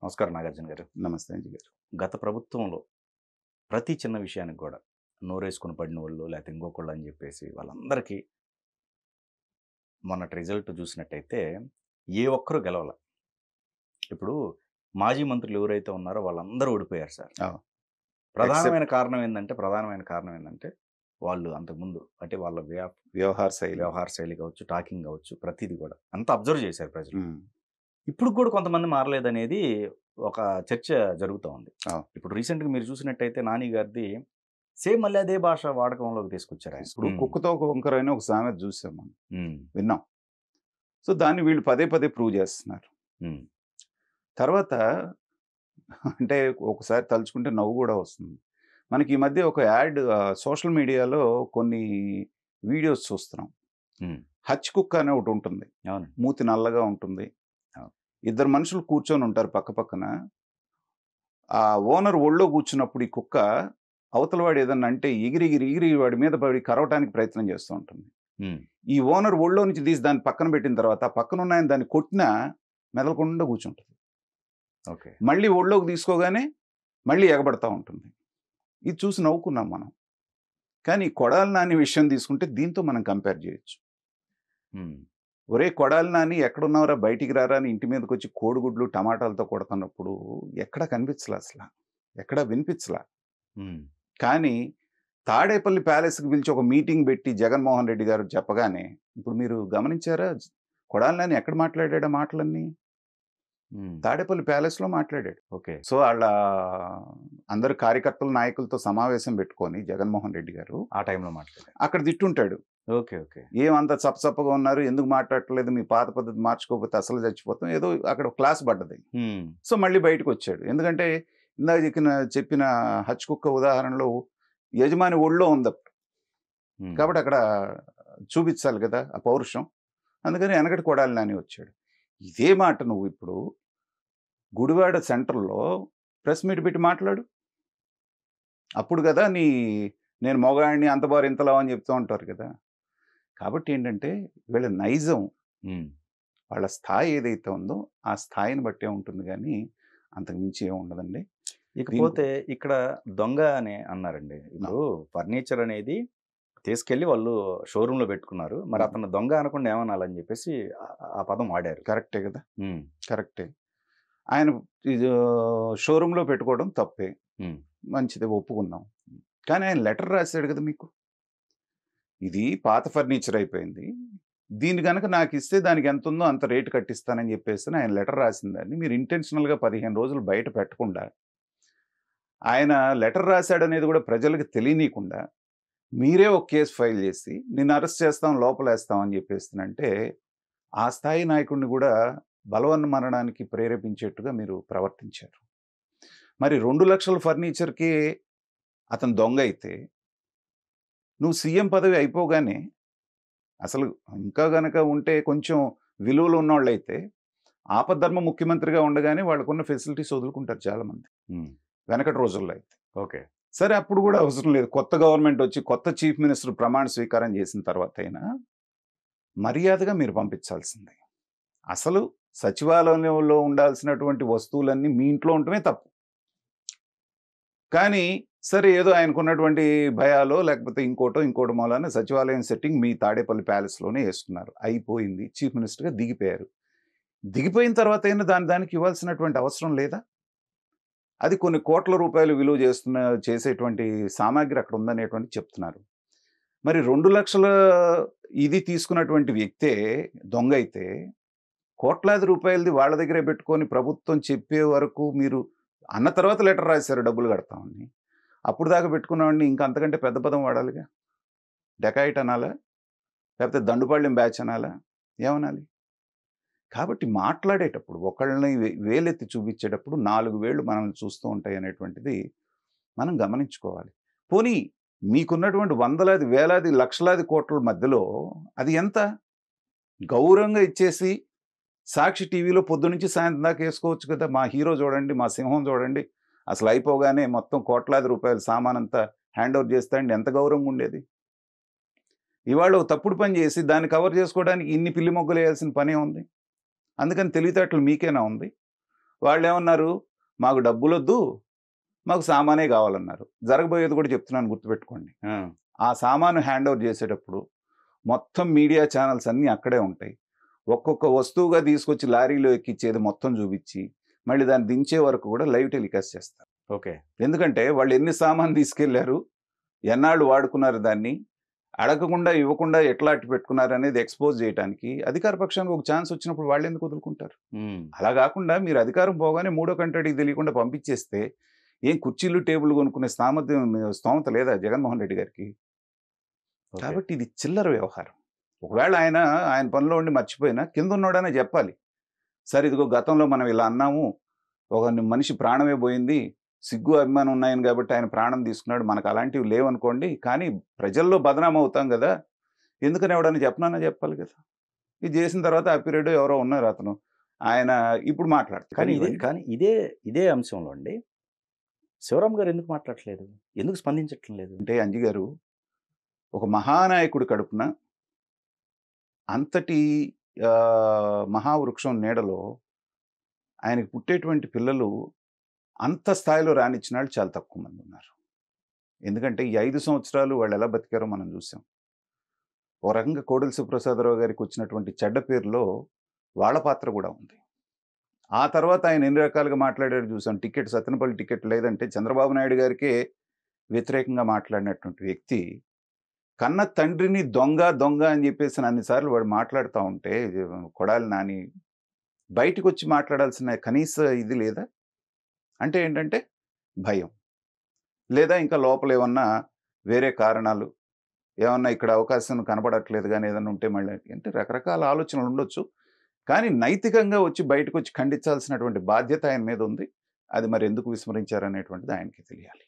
నమస్కారం నాగార్జున గారు. నమస్తే అంజి గారు. గత ప్రభుత్వంలో ప్రతి చిన్న విషయానికి గూడా నోరేసుకొని పడినోళ్ళు, లేతే ఇంకొకళ్ళు అని జెప్పేసి వాళ్ళందరికీ మొన్నటి రిజల్ట్ జూసినట్టయితే ఏ ఒక్కరు గెలవల. ఇప్పుడు మాజీ మంత్రులు ఎవరైతే ఉన్నారో వాళ్ళందరూ ఓడిపోయారు సార్. అవును. ప్రధానమైన కారణం ఏందంటే వాళ్ళు అంతకుముందు అంటే వాళ్ళ వ్యవహార శైలి. వ్యవహార శైలి గావచ్చు, టాకింగ్ గావచ్చు ప్రతీది గూడా అంతా అబ్జర్వ్ చేశారు ప్రజలు. హ్మ్. ఇప్పుడు కూడా కొంతమంది మారలేదనేది ఒక చర్చ జరుగుతా ఉంది. అవును. ఇప్పుడు రీసెంట్‌గా మీరు చూసినట్టయితే 'నాని' గారిది సేమ్ మళ్ళీ అదే భాష వాడకంలోకి తీసుకొచ్చారు ఆయన. ఇప్పుడు కుక్కతో ఒక వంకర అని ఒక సామెత చూసాం మనం. హ్మ్. విన్నాం. సో దాన్ని వీళ్ళు పదే పదే ప్రూవ్ చేస్తున్నారు. హ్మ్. తర్వాత అంటే ఒకసారి తలుచుకుంటే నవ్వు కూడా వస్తుంది. మనకి ఈ మధ్య ఒక యాడ్ సోషల్ మీడియాలో కొన్ని వీడియోస్ చూస్తున్నాం. హ్మ్. హచ్ కుక్క అని ఒకటి ఉంటుంది. అవును. మూతి నల్లగా ఉంటుంది. అవును. ఇద్దరు మనుషులు కూర్చొని ఉంటారు పక్క పక్కన. ఆ ఓనర్ ఒళ్ళో కూర్చున్నప్పుడు ఈ కుక్క అవతల వాడు ఏదన్నా అంటే ఎగిరి వాడి మీద పడి కరవటానికి ప్రయత్నం చేస్తూ ఉంటుంది. హ్మ్. ఈ ఓనర్ ఒళ్ళో నుంచి తీసి దాన్ని పక్కన పెట్టిన తర్వాత ఆ పక్కన ఉన్న ఆయన దాన్ని కొట్టినా మెదలకుండా కూర్చుంటుంది. ఓకే. మళ్ళీ ఒళ్ళోకి తీసుకోగానే మళ్ళీ ఎగబడతా ఉంటుంది. ఇది చూసి నవ్వుకున్నాం మనం. కానీ కొడాలి నాని విషయం తీసుకుంటే దీంతో మనం కంపేర్ చేయొచ్చు. హ్మ్. ఒరే కొడాలి నాని ఎక్కడున్నావురా బయటికి రారా అని ఇంటి మీదకి వచ్చి కోడిగుడ్లు టమాటాలతో కొడుతున్నప్పుడు ఎక్కడా కనిపించలా అసలు. ఎక్కడా వినిపించలా. హ్మ్. కానీ తాడేపల్లి ప్యాలెస్‌కి పిలిచి ఒక మీటింగ్ పెట్టి జగన్మోహన్ రెడ్డి గారు చెప్పగానే ఇప్పుడు మీరు గమనించారా? కొడాలి నాని ఎక్కడ మాట్లాడాడు ఆ మాటలన్నీ? హ్మ్. తాడేపల్లి ప్యాలెస్‌లో మాట్లాడాడు. ఓకే. సో అందరు కార్యకర్తలు, నాయకులతో సమావేశం పెట్టుకొని జగన్మోహన్ రెడ్డి గారు ఆ టైంలో మాట్లాడారు. అక్కడ తిట్టుంటాడు. ఓకే. ఓకే. ఏమంత చప్పచప్పగా ఉన్నారు? ఎందుకు మాట్లాడట్లేదు? మీ పాత పద్ధతి మార్చుకోకపోతే అసలు చచ్చిపోతాం. ఏదో అక్కడ క్లాస్ పడ్డది. హ్మ్. సో మళ్ళీ బయటకొచ్చాడు. ఎందుకంటే ఇందాక చెప్పిన హచ్ కుక్క ఉదాహరణలో యజమాని ఒళ్ళో ఉందప్పుడు. హ్మ్. కాబట్టి అక్కడ చూపించాలి కదా ఆ పౌరుషం. అందుకని వెనకటి కొడాలి నాని వచ్చాడు. ఇదే మాట నువ్వు ఇప్పుడు గుడివాడ సెంటర్‌లో ప్రెస్ మీట్ పెట్టి మాట్లాడు. అప్పుడు కదా నేను మొగాడిని అంత బారు ఇంత లావు అని చెప్తూ ఉంటారు కదా! కాబట్టి ఏంటంటే వీళ్ళ నైజం, హ్మ్. వాళ్ళ స్థాయి ఏదైతే ఉందో ఆ స్థాయిని బట్టే ఉంటుంది గానీ అంతకు మించి ఏమి ఉండదండి. ఇకపోతే ఇక్కడ దొంగ అని అన్నారండి. ఇప్పుడు ఫర్నిచర్ అనేది తీసుకెళ్ళి వాళ్ళు షోరూమ్‌లో పెట్టుకున్నారు. మరి అతను దొంగ అనకుండా ఏమనాలని జెప్పేసి ఆ పదం వాడారు. కరెక్టే కదా! హ్మ్. కరెక్టే. ఆయన ఇది షోరూమ్‌లో పెట్టుకోవడం తప్పే. హ్మ్. మంచిదే ఒప్పుకుందాం. కానీ ఆయన లెటర్ రాసాడు కదా మీకు. ఇది పాత ఫర్నిచర్ అయిపోయింది. దీన్ని గనక నాకిస్తే దానికి ఎంతుందో అంత రేట్ కట్టిస్తానని చెప్పేసని ఆయన లెటర్ రాసిన దాన్ని మీరు ఇంటెన్షనల్‌గా 15 రోజులు బయట పెట్టకుండా, ఆయన లెటర్ రాసాడనేది కూడా ప్రజలకు తెలియనీయకుండా, మీరే ఒక కేస్ ఫైల్ చేసి నిన్ను అరెస్ట్ చేస్తాం, లోపలేస్తాం అని చెప్పేస్తనంటే, ఆ స్థాయి నాయకుడిని కూడా బలవన్మరణానికి ప్రేరేపించేట్టుగా మీరు ప్రవర్తించారు. మరి 2,00,000 ఫర్నిచర్‌కి అతను దొంగైతే, నువ్వు సీఎం పదవి అయిపోగానే అసలు ఇంకా గనక ఉంటే కొంచెం విలువలు ఉన్నోళ్ళైతే, ఆపద్ధర్మ ముఖ్యమంత్రిగా ఉండగానే వాళ్ళకున్న ఫెసిలిటీస్ వదులుకుంటారు చాలామంది. హ్మ్. వెనకటి రోజుల్లో అయితే. ఓకే. సరే అప్పుడు కూడా అవసరం లేదు. కొత్త గవర్నమెంట్ వచ్చి కొత్త చీఫ్ మినిస్టర్ ప్రమాణ స్వీకారం చేసిన తర్వాతైనా మర్యాదగా మీరు పంపించాల్సిందే. అసలు సచివాలయంలో ఉండాల్సినటువంటి వస్తువులన్నీ మీ ఇంట్లో ఉండటమే తప్పు. కానీ సరే ఏదో ఆయనకున్నటువంటి భయాలో లేకపోతే ఇంకోటో మూలాన సచివాలయం సెట్టింగ్ మీ తాడేపల్లి ప్యాలెస్‌లోనే యేసుకున్నారు. అయిపోయింది. చీఫ్ మినిస్టర్‌గా దిగిపోయారు. దిగిపోయిన తర్వాతైనా దానికి ఇవ్వాల్సినటువంటి అవసరం లేదా? అది కొన్ని కోట్ల రూపాయలు విలువ చేసేటువంటి సామాగ్రి అక్కడ ఉందనేటువంటిది చెప్తున్నారు. మరి 2,00,000 ఇది తీసుకున్నటువంటి వ్యక్తే దొంగైతే, కోట్లాది రూపాయలది వాళ్ళ దగ్గరే పెట్టుకొని ప్రభుత్వం చెప్పే వరకు మీరు అన్న తర్వాత లెటర్ రాశారు డబ్బులు కడతామని. అప్పుడు దాకా పెట్టుకున్నవాడిని ఇంకా అంతకంటే పెద్ద పదం వాడాలిగా. డకాయిట్ అనాలా? లేకపోతే దండుపాళ్యం బ్యాచ్ అనాలా? ఏమనాలి? కాబట్టి మాట్లాడేటప్పుడు ఒకళ్ళని వేలెత్తి చూపించేటప్పుడు 4 వేళ్ళు మనల్ని చూస్తూ ఉంటాయి అనేటువంటిది మనం గమనించుకోవాలి. పోనీ మీకున్నటువంటి వందలాది, వేలాది, లక్షలాది కోట్ల మధ్యలో అది ఎంత? గౌరవంగా ఇచ్చేసి సాక్షి టీవీలో పొద్దునుంచి సాయంత్రం దాకా వేసుకోవచ్చు కదా! మా హీరో చూడండి, మా సింహం చూడండి. అసలు అయిపోగానే మొత్తం కోట్లాది రూపాయల సామానంతా హ్యాండ్ ఓవర్ చేస్తాడండి ఎంత గౌరవంగా ఉండేది. ఇవాళ ఒక తప్పుడు పని చేసి దాన్ని కవర్ చేసుకోవడానికి ఇన్ని పిల్లి మొగ్గలేయాల్సిన పనే ఉంది. అందుకని తెలివితేటలు మీకేనా ఉంది? వాళ్ళు ఏమన్నారు, మాకు డబ్బులొద్దు, మాకు సామానే కావాలన్నారు. జరగబోయేది కూడా చెప్తున్నాను, గుర్తుపెట్టుకోండి. ఆ, ఆ సామాను హ్యాండ్ ఓవర్ చేసేటప్పుడు మొత్తం మీడియా ఛానల్స్ అన్నీ అక్కడే ఉంటాయి. ఒక్కొక్క వస్తువుగా తీసుకొచ్చి లారీలో ఎక్కిచ్చేది మొత్తం చూపించి, మళ్ళీ దాన్ని దించే వరకు కూడా లైవ్ టెలికాస్ట్ చేస్తారు. ఓకే. ఎందుకంటే వాళ్ళు ఎన్ని సామాను తీసుకెళ్లారు, ఎన్నాళ్ళు వాడుకున్నారు దాన్ని, అడగకుండా ఇవ్వకుండా ఎట్లా అట్టి పెట్టుకున్నారు అనేది ఎక్స్పోజ్ చేయడానికి అధికార పక్షానికి ఒక ఛాన్స్ వచ్చినప్పుడు వాళ్ళు ఎందుకు వదులుకుంటారు? ఉమ్, అలా కాకుండా మీరు అధికారం పోగానే మూడో కంటడికి తెలియకుండా పంపించేస్తే ఏం కుర్చీలు టేబుల్ కొనుక్కునే స్తోమత లేదా జగన్మోహన్ రెడ్డి గారికి? ఓకే. కాబట్టి ఇది చిల్లర వ్యవహారం. ఒకవేళ ఆయన పనిలో ఉండి మర్చిపోయినా కింద ఉన్నోడనే చెప్పాలి. సరే ఇదిగో గతంలో మనం ఇలా అన్నాము, ఒక మనిషి ప్రాణమే పోయింది, సిగ్గు అభిమానం ఉన్నాయని కాబట్టి ఆయన ప్రాణం తీసుకున్నాడు, మనకు అలాంటివి లేవనుకోండి, కానీ ప్రజల్లో బదనాం అవుతాం కదా, ఎందుకని ఎవడని చెప్పనన్నా చెప్పాలి కదా. ఇది చేసిన తర్వాత ఆ పీరియడ్ ఎవరో ఉన్నారు అతను, ఆయన ఇప్పుడు మాట్లాడతారు. కానీ ఇదే అంశంలో అండి శివరాం గారు ఎందుకు మాట్లాడట్లేదు, ఎందుకు స్పందించట్లేదు లేదు? అంటే అంజి గారు ఒక మహానాయకుడి కడుపున అంతటి మహావృక్షం నీడలో ఆయనకు పుట్టేటువంటి పిల్లలు అంత స్థాయిలో రానిచ్చిన వాళ్ళు చాలా తక్కువ మంది ఉన్నారు. ఎందుకంటే ఈ 5 సంవత్సరాలు వాళ్ళు ఎలా బతికారో మనం చూసాం. ఓ రకంగా కోడెల శివప్రసాదరావు గారికి వచ్చినటువంటి చెడ్డ పేరులో వాళ్ళ పాత్ర కూడా ఉంది. ఆ తర్వాత ఆయన ఎన్ని రకాలుగా మాట్లాడారు చూసాం. టికెట్, సత్తెనపల్లి టికెట్ లేదంటే చంద్రబాబు నాయుడు గారికే వ్యతిరేకంగా మాట్లాడినటువంటి వ్యక్తి కన్న తండ్రిని దొంగ దొంగ అని చెప్పేసి అన్నిసార్లు వాడు మాట్లాడుతూ ఉంటే, కొడాలి నాని బయటకు వచ్చి మాట్లాడాల్సిన కనీస ఇది లేదా? అంటే ఏంటంటే భయం, లేదా ఇంకా లోపల ఏమన్నా వేరే కారణాలు, ఏమన్నా ఇక్కడ అవకాశం కనపడట్లేదు కానీ ఏదన్నా ఉంటే మళ్ళీ అంటే రకరకాల ఆలోచనలు ఉండొచ్చు. కానీ నైతికంగా వచ్చి బయటకు వచ్చి ఖండించాల్సినటువంటి బాధ్యత ఆయన మీద ఉంది. అది మరి ఎందుకు విస్మరించారనేటువంటిది ఆయనకి తెలియాలి.